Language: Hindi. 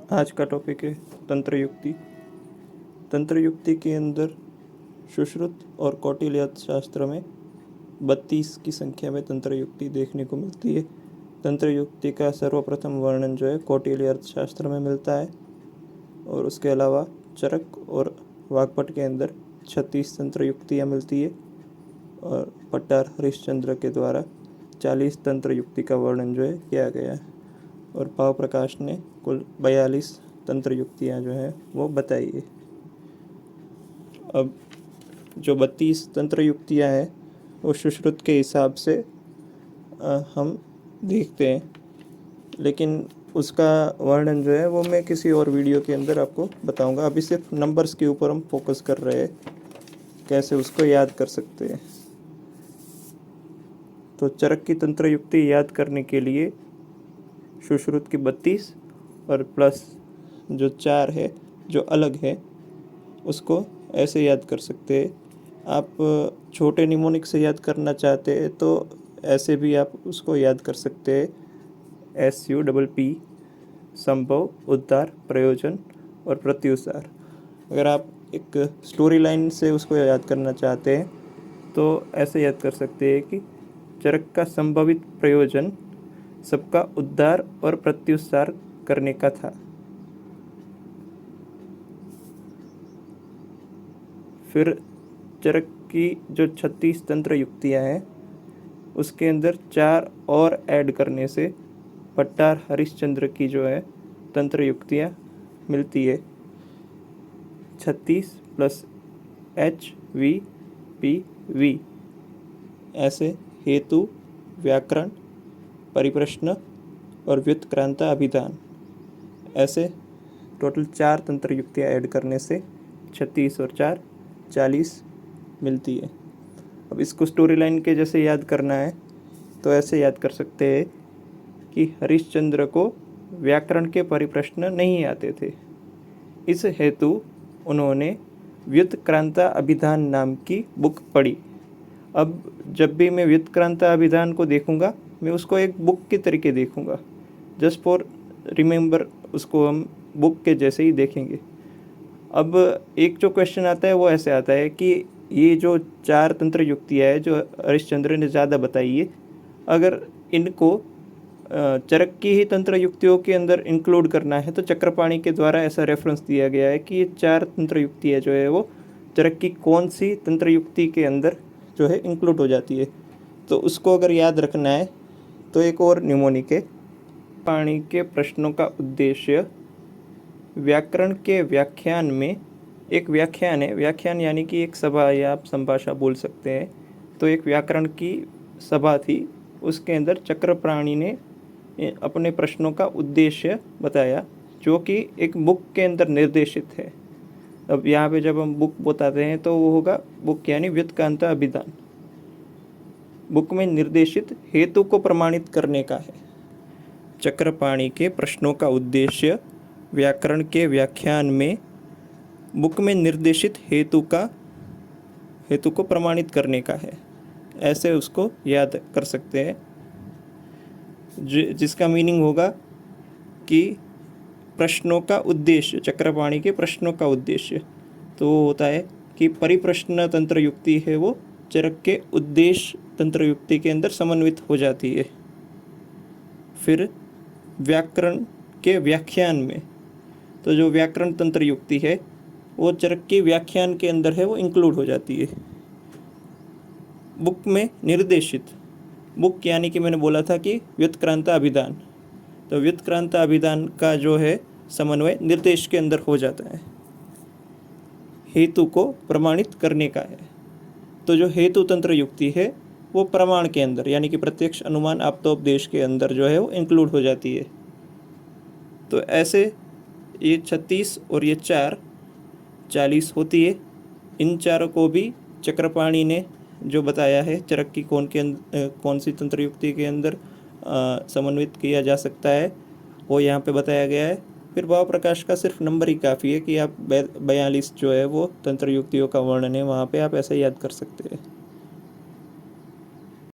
आज का टॉपिक है तंत्र युक्ति। तंत्र युक्ति के अंदर सुश्रुत और कौटिल्य अर्थशास्त्र में 32 की संख्या में तंत्र युक्ति देखने को मिलती है। तंत्र युक्ति का सर्वप्रथम वर्णन जो है कौटिल्य अर्थशास्त्र में मिलता है और उसके अलावा चरक और वाग्भट के अंदर 36 तंत्र युक्तियाँ मिलती है और पट्टार हरिश्चंद्र के द्वारा 40 तंत्र युक्ति का वर्णन जो है किया गया है और भाव प्रकाश ने कुल 42 तंत्र युक्तियाँ जो हैं वो बताई है। अब जो 32 तंत्र युक्तियाँ हैं वो सुश्रुत के हिसाब से हम देखते हैं, लेकिन उसका वर्णन जो है वो मैं किसी और वीडियो के अंदर आपको बताऊंगा। अभी सिर्फ नंबर्स के ऊपर हम फोकस कर रहे हैं, कैसे उसको याद कर सकते हैं। तो चरक की तंत्र युक्ति याद करने के लिए सुश्रुत की 32 और प्लस जो 4 है जो अलग है उसको ऐसे याद कर सकते हैं। आप छोटे निमोनिक से याद करना चाहते हैं तो ऐसे भी आप उसको याद कर सकते हैं। SUPP संभव, उद्धार, प्रयोजन और प्रत्युसार। अगर आप एक स्टोरी लाइन से उसको याद करना चाहते हैं तो ऐसे याद कर सकते हैं कि चरक का संभावित प्रयोजन सबका उद्धार और प्रत्युसार करने का था। फिर चरक की जो 36 तंत्र युक्तियाँ हैं उसके अंदर 4 और ऐड करने से पट्टार हरिश्चंद्र की जो है तंत्र युक्तियाँ मिलती है। 36 प्लस HVPV ऐसे हेतु, व्याकरण, परिप्रश्न और व्युत्क्रांता अभिधान, ऐसे टोटल 4 तंत्र युक्तियाँ ऐड करने से 36 और 4 40 मिलती है। अब इसको स्टोरी लाइन के जैसे याद करना है तो ऐसे याद कर सकते हैं कि हरिश्चंद्र को व्याकरण के परिप्रश्न नहीं आते थे, इस हेतु उन्होंने व्युत्क्रांता अभिधान नाम की बुक पढ़ी। अब जब भी मैं व्युत्क्रांता अभिधान को देखूंगा मैं उसको एक बुक के तरीके देखूंगा, जस्ट फॉर रिमेंबर, उसको हम बुक के जैसे ही देखेंगे। अब एक जो क्वेश्चन आता है वो ऐसे आता है कि ये जो 4 तंत्र युक्तियाँ है जो हरिश्चंद्र ने ज़्यादा बताई है, अगर इनको चरक की ही तंत्र युक्तियों के अंदर इंक्लूड करना है तो चक्रपाणी के द्वारा ऐसा रेफरेंस दिया गया है कि ये 4 तंत्र युक्तियाँ जो है वो चरक की कौन सी तंत्र युक्ति के अंदर जो है इंक्लूड हो जाती है। तो उसको अगर याद रखना है तो एक और निमोनिक है। पाणी के प्रश्नों का उद्देश्य व्याकरण के व्याख्यान में, एक व्याख्यान है, व्याख्यान यानी कि एक सभा या आप संभाषा बोल सकते हैं, तो एक व्याकरण की सभा थी, उसके अंदर चक्रपाणी ने अपने प्रश्नों का उद्देश्य बताया जो कि एक बुक के अंदर निर्देशित है। अब यहाँ पे जब हम बुक बताते हैं तो वो होगा बुक यानी व्युत्क्रांता अभिधान, बुक में निर्देशित हेतु को प्रमाणित करने का है। चक्रपाणी के प्रश्नों का उद्देश्य व्याकरण के व्याख्यान में बुक में निर्देशित हेतु को प्रमाणित करने का है, ऐसे उसको याद कर सकते हैं। जिसका मीनिंग होगा कि प्रश्नों का उद्देश्य, चक्रपाणी के प्रश्नों का उद्देश्य तो वो होता है कि परिप्रश्न तंत्र युक्ति है वो चरक के उद्देश्य तंत्र युक्ति के अंदर समन्वित हो जाती है। फिर व्याकरण के व्याख्यान में, तो जो व्याकरण तंत्र युक्ति है वो चरक के व्याख्यान के अंदर है वो इंक्लूड हो जाती है। बुक में निर्देशित, बुक यानी कि मैंने बोला था कि व्युत्क्रांता अभिधान, तो व्युत्क्रांता अभिधान का जो है समन्वय निर्देश के अंदर हो जाता है। हेतु को प्रमाणित करने का है, तो जो हेतु तंत्र युक्ति है वो प्रमाण के अंदर यानी कि प्रत्यक्ष, अनुमान, आप्तोपदेश के अंदर जो है वो इंक्लूड हो जाती है। तो ऐसे ये 36 और ये 4 40 होती है। इन चारों को भी चक्रपाणी ने जो बताया है चरक की कौन सी तंत्र युक्ति के अंदर समन्वित किया जा सकता है वो यहाँ पे बताया गया है। फिर भाव प्रकाश का सिर्फ नंबर ही काफ़ी है कि आप 42 जो है वो तंत्र युक्तियों का वर्णन है, वहाँ पे आप ऐसे याद कर सकते हैं।